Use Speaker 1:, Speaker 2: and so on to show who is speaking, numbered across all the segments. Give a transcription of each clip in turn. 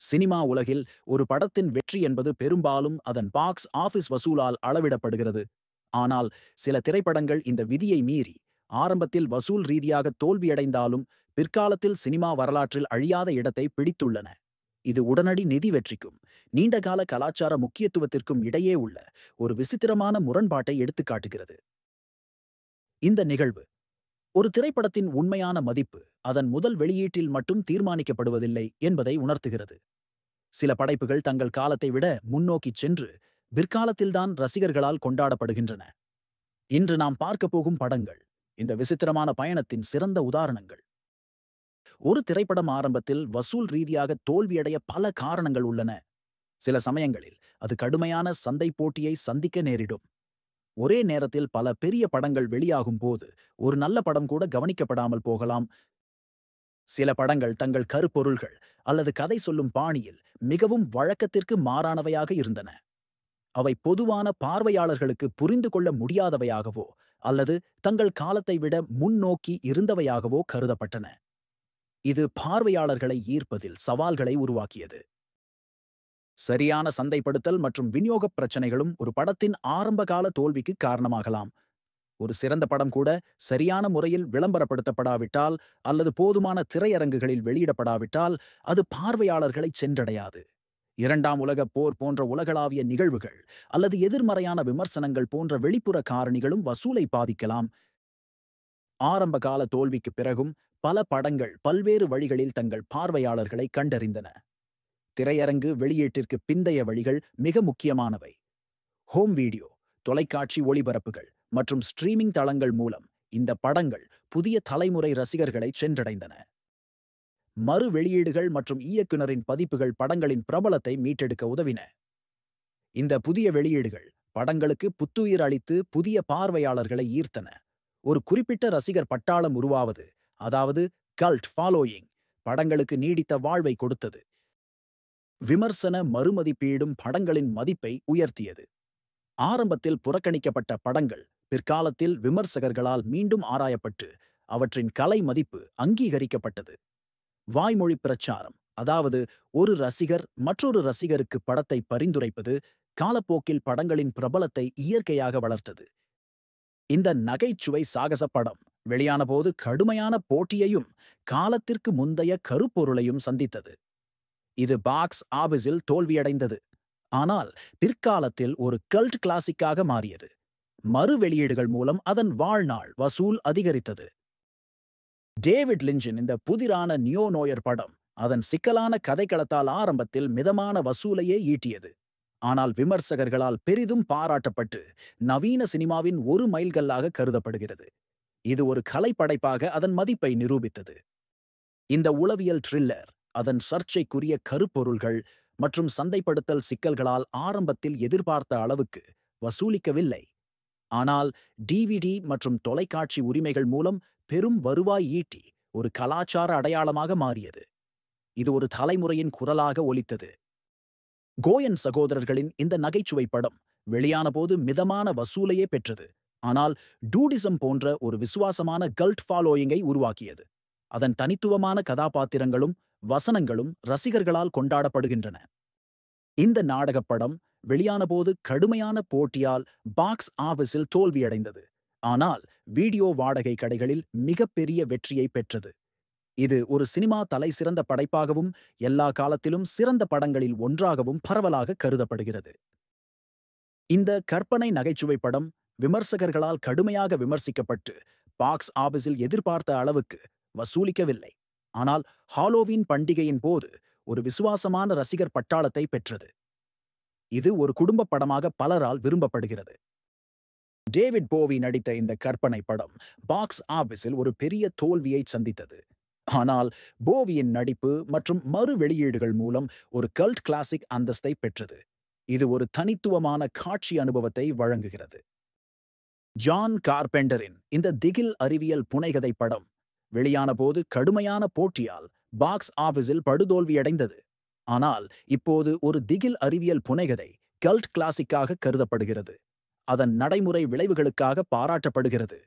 Speaker 1: Cinema உலகில் ஒரு படத்தின் வெற்றி என்பது பெரும்பாலும் அதன் பாக்ஸ் ஆபீஸ் வசூலால் அளவிடப்படுகிறது. ஆனால் சில திரைப்படங்கள் இந்த விதியை மீறி ஆரம்பத்தில் வசூல் ரீதியாக தோல்வியடைந்தாலும் பிற்காலத்தில் சினிமா வரலாற்றில் அழியாத இடத்தை பிடித்துள்ளன. இது உடனடி நிதி வெற்றிக்கும் நீண்டகால கலாச்சார முக்கியத்துவத்திற்கும் இடையே உள்ள ஒரு விசித்திரமான முரண்பாட்டை எடுத்துக்காட்டுகிறது. இந்த நிகழ்வு ஒரு திரைப்படத்தின் உண்மையான மதிப்பு அதன் முதல் வெளியீட்டில் மட்டும் தீர்மானிக்கப்படுவதில்லை என்பதை உணர்த்துகிறது. சில படைப்புகள் தங்கள் காலத்தை விட முன்னோக்கிச் சென்று பிற்காலத்தில்தான் ரசிகர்களால் கொண்டாடப்படுகின்றன. இன்று நாம் பார்க்கப் போகும் படங்கள் இந்த விசித்திரமான பயணத்தின் சிறந்த உதாரணங்கள். ஒரு திரைப்படம் ஆரம்பத்தில் வசூல் ரீதியாக தோல்வியடைய பல காரணங்கள் உள்ளன. சில சமயங்களில் அது கடுமையான சந்தை போட்டியை சந்திக்க நேரிடும். ஒரே நேரத்தில் பல பெரிய படங்கள் வெளியாகும் போது ஒரு நல்ல படம் கூட கவனிக்கப்படாமல் போகலாம். சில படங்கள் தங்கள் கருப்பொருள்கள் அல்லது கதை சொல்லும் பாணியில் மிகவும் வழக்கத்திற்கு மாறானவையாக இருந்தன. அவை பொதுவான பார்வையாளர்களுக்கு புரிந்து கொள்ள முடியாதவையாகவோ அல்லது தங்கள் காலத்தை விட முன்னோக்கி இருந்தவையாகவோ கருதப்பட்டன. இது பார்வையாளர்களை ஈர்ப்பதில் சவால்களை உருவாக்கியது. சரியான சந்தைப்படுத்தல் மற்றும் விநியோகப் பிரச்சனைகளும் ஒரு படத்தின் ஆரம்பகால தோல்விக்கு காரணமாகலாம். ஒரு சிறந்த படம் கூட சரியான முறையில் விளம்பரப்படுத்தப்படாவிட்டால் அல்லது போதுமான திரையரங்குகளில் வெளியிடப்படாவிட்டால் அது பார்வையாளர்களை சென்றடையாது. இரண்டாம் உலகப் போர் போன்ற உலகளாவிய நிகழ்வுகள் அல்லது எதிர்மறையான விமர்சனங்கள் போன்ற வெளிப்புற காரணிகளும் வசூலை பாதிக்கலாம். ஆரம்பகால தோல்விக்கு பிறகும் பல படங்கள் பல்வேறு வழிகளில் தங்கள் பார்வையாளர்களை கண்டறிந்தன. திரையரங்கு வெளியீட்டிற்கு பிந்தைய வழிகள் மிக முக்கியமானவை. ஹோம் வீடியோ, தொலைக்காட்சி ஒளிபரப்புகள் மற்றும் ஸ்ட்ரீமிங் தளங்கள் மூலம் இந்த படங்கள் புதிய தலைமுறை ரசிகர்களை சென்றடைந்தன. மறு வெளியீடுகள் மற்றும் இயக்குனரின் பதிப்புகள் படங்களின் பிரபலத்தை மீட்டெடுக்க உதவின. இந்த புதிய வெளியீடுகள் படங்களுக்கு புத்துயிர் அளித்து புதிய பார்வையாளர்களை ஈர்த்தன. ஒரு குறிப்பிட்ட ரசிகர் பட்டாளம் உருவாவது, அதாவது கல்ட் ஃபாலோயிங், படங்களுக்கு நீடித்த வாழ்வை கொடுத்தது. விமர்சன மறுமதிப்பீடும் படங்களின் மதிப்பை உயர்த்தியது. ஆரம்பத்தில் புறக்கணிக்கப்பட்ட படங்கள் பிற்காலத்தில் விமர்சகர்களால் மீண்டும் ஆராயப்பட்டு அவற்றின் கலை மதிப்பு அங்கீகரிக்கப்பட்டது. வாய்மொழி பிரச்சாரம், அதாவது ஒரு ரசிகர் மற்றொரு ரசிகருக்கு படத்தை பரிந்துரைப்பது, காலப்போக்கில் படங்களின் பிரபலத்தை இயற்கையாக வளர்த்தது. இந்த நகைச்சுவை சாகச படம் வெளியானபோது கடுமையான போட்டியையும் காலத்திற்கு முந்தைய கருப்பொருளையும் சந்தித்தது. இது பாக்ஸ் ஆபீஸில் தோல்வியடைந்தது, ஆனால் பிற்காலத்தில் ஒரு கல்ட் கிளாசிக்காக மாறியது. மறு வெளியீடுகள் மூலம் அதன் வாழ்நாள் வசூல் அதிகரித்தது. டேவிட் லிஞ்சின் இந்த புதிரான நியோ நோயர் படம் அதன் சிக்கலான கதைக்களத்தால் ஆரம்பத்தில் மிதமான வசூலையே ஈட்டியது. ஆனால் விமர்சகர்களால் பெரிதும் பாராட்டப்பட்டு நவீன சினிமாவின் ஒரு மைல்கல்லாக கருதப்படுகிறது. இது ஒரு கலைப்படைப்பாக அதன் மதிப்பை நிரூபித்தது. இந்த உளவியல் த்ரில்லர் அதன் சர்ச்சைக்குரிய கருப்பொருள்கள் மற்றும் சந்தைப்படுத்தல் சிக்கல்களால் ஆரம்பத்தில் எதிர்பார்த்த அளவுக்கு வசூலிக்கவில்லை. ஆனால் டிவிடி மற்றும் தொலைக்காட்சி உரிமைகள் மூலம் பெரும் வருவாய் ஈட்டி ஒரு கலாச்சார அடையாளமாக மாறியது. இது ஒரு தலைமுறையின் குரலாக ஒலித்தது. கோயன் சகோதரர்களின் இந்த நகைச்சுவை படம் வெளியானபோது மிதமான வசூலையே பெற்றது, ஆனால் டூடிசம் போன்ற ஒரு விசுவாசமான கல்ட் ஃபாலோயிங்கை உருவாக்கியது. அதன் தனித்துவமான கதாபாத்திரங்களும் வசனங்களும் ரசிகர்களால் கொண்டாடப்படுகின்றன. இந்த நாடகப் படம் வெளியானபோது கடுமையான போட்டியால் பாக்ஸ் ஆபீஸில் தோல்வியடைந்தது, ஆனால் வீடியோ வாடகை கடைகளில் மிகப்பெரிய வெற்றியை பெற்றது. இது ஒரு சினிமா தலைசிறந்த படைப்பாகவும் எல்லா காலத்திலும் சிறந்த படங்களில் ஒன்றாகவும் பரவலாக கருதப்படுகிறது. இந்த கற்பனை நகைச்சுவை படம் விமர்சகர்களால் கடுமையாக விமர்சிக்கப்பட்டு பாக்ஸ் ஆபீஸில் எதிர்பார்த்த அளவுக்கு வசூலிக்கவில்லை, ஆனால் ஹாலோவீன் பண்டிகையின் போது ஒரு விசுவாசமான ரசிகர் பட்டாளத்தை பெற்றது. இது ஒரு குடும்ப படமாக பலரால் விரும்பப்படுகிறது. டேவிட் போவி நடித்த இந்த கற்பனை படம் பாக்ஸ் ஆபீஸில் ஒரு பெரிய தோல்வியை சந்தித்தது, ஆனால் போவியின் நடிப்பு மற்றும் மறு வெளியீடுகள் மூலம் ஒரு கல்ட் கிளாசிக் அந்தஸ்தை பெற்றது. இது ஒரு தனித்துவமான காட்சி அனுபவத்தை வழங்குகிறது. ஜான் கார்பெண்டரின் இந்த திகில் அறிவியல் புனைகதை படம் வெளியானபோது கடுமையான போட்டியால் பாக்ஸ் ஆபீஸில் படுதோல்வியடைந்தது, ஆனால் இப்போது ஒரு திகில் அறிவியல் புனைகதை கல்ட் கிளாசிக்காக கருதப்படுகிறது. அதன் நடைமுறை விளைவுகளுக்காக பாராட்டப்படுகிறது.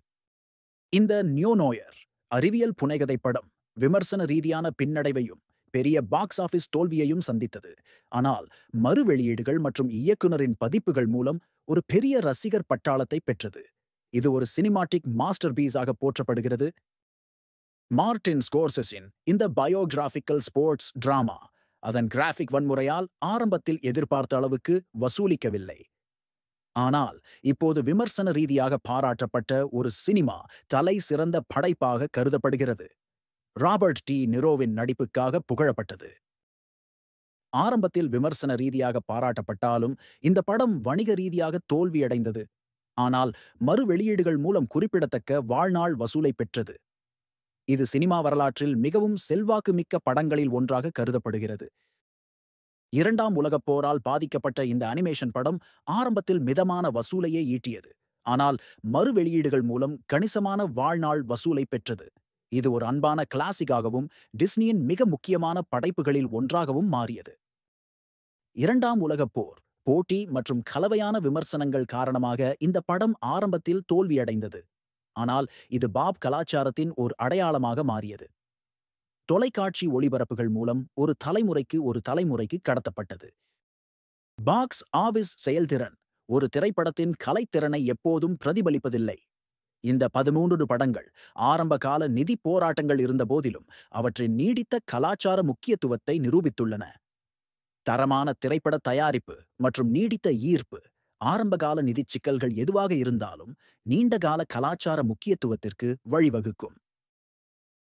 Speaker 1: இந்த நியோ நோயர் அறிவியல் புனைகதை படம் விமர்சன ரீதியான பின்னடைவையும் பெரிய பாக்ஸ் ஆபீஸ் தோல்வியையும் சந்தித்தது. ஆனால் மறு வெளியீடுகள் மற்றும் இயக்குனரின் பதிப்புகள் மூலம் ஒரு பெரிய ரசிகர் பட்டாளத்தை பெற்றது. இது ஒரு சினிமாட்டிக் மாஸ்டர் பீஸாக போற்றப்படுகிறது. மார்டின் ஸ்கோர்செஸின் இந்த பயோகிராபிக்கல் ஸ்போர்ட்ஸ் டிராமா அதன் கிராஃபிக் வன்முறையால் ஆரம்பத்தில் எதிர்பார்த்த அளவுக்கு வசூலிக்கவில்லை. ஆனால் இப்போது விமர்சன ரீதியாக பாராட்டப்பட்ட ஒரு சினிமா தலை சிறந்த படைப்பாக கருதப்படுகிறது. ராபர்ட் டி நிரோவின் நடிப்புக்காக புகழப்பட்டது. ஆரம்பத்தில் விமர்சன ரீதியாக பாராட்டப்பட்டாலும் இந்த படம் வணிக ரீதியாக தோல்வியடைந்தது. ஆனால் மறு வெளியீடுகள் மூலம் குறிப்பிடத்தக்க வாழ்நாள் வசூலை பெற்றது. இது சினிமா வரலாற்றில் மிகவும் செல்வாக்குமிக்க படங்களில் ஒன்றாக கருதப்படுகிறது. இரண்டாம் உலகப் போரால் பாதிக்கப்பட்ட இந்த அனிமேஷன் படம் ஆரம்பத்தில் மிதமான வசூலையே ஈட்டியது. ஆனால் மறு வெளியீடுகள் மூலம் கணிசமான வாழ்நாள் வசூலை பெற்றது. இது ஒரு அன்பான கிளாசிக்காகவும் டிஸ்னியின் மிக முக்கியமான படைப்புகளில் ஒன்றாகவும் மாறியது. இரண்டாம் உலகப் போர், போட்டி மற்றும் கலவையான விமர்சனங்கள் காரணமாக இந்த படம் ஆரம்பத்தில் தோல்வியடைந்தது. ஆனால் இது பாப் கலாச்சாரத்தின் ஒரு அடையாளமாக மாறியது. தொலைக்காட்சி ஒளிபரப்புகள் மூலம் ஒரு தலைமுறைக்கு கடத்தப்பட்டது. பாக்ஸ் ஆபீஸ் செயல்திறன் ஒரு திரைப்படத்தின் கலைத்திறனை எப்போதும் பிரதிபலிப்பதில்லை. இந்த 13 படங்கள் ஆரம்பகால நிதி போராட்டங்கள் இருந்தபோதிலும் அவற்றின் நீடித்த கலாச்சார முக்கியத்துவத்தை நிரூபித்துள்ளன. தரமான திரைப்பட தயாரிப்பு மற்றும் நீடித்த ஈர்ப்பு ஆரம்பகால நிதிச் சிக்கல்கள் எதுவாக இருந்தாலும் நீண்டகால கலாச்சார முக்கியத்துவத்திற்கு வழிவகுக்கும்.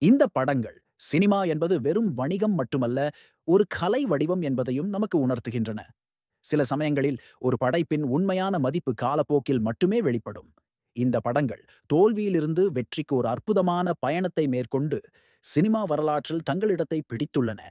Speaker 1: இந்த படங்கள் சினிமா என்பது வெறும் வணிகம் மட்டுமல்ல, ஒரு கலை வடிவம் என்பதையும் நமக்கு உணர்த்துகின்றன. சில சமயங்களில் ஒரு படைப்பின் உண்மையான மதிப்பு காலப்போக்கில் மட்டுமே வெளிப்படும். இந்த படங்கள் தோல்வியிலிருந்து வெற்றிக்கு ஒரு அற்புதமான பயணத்தை மேற்கொண்டு சினிமா வரலாற்றில் தங்களிடத்தை பிடித்துள்ளன.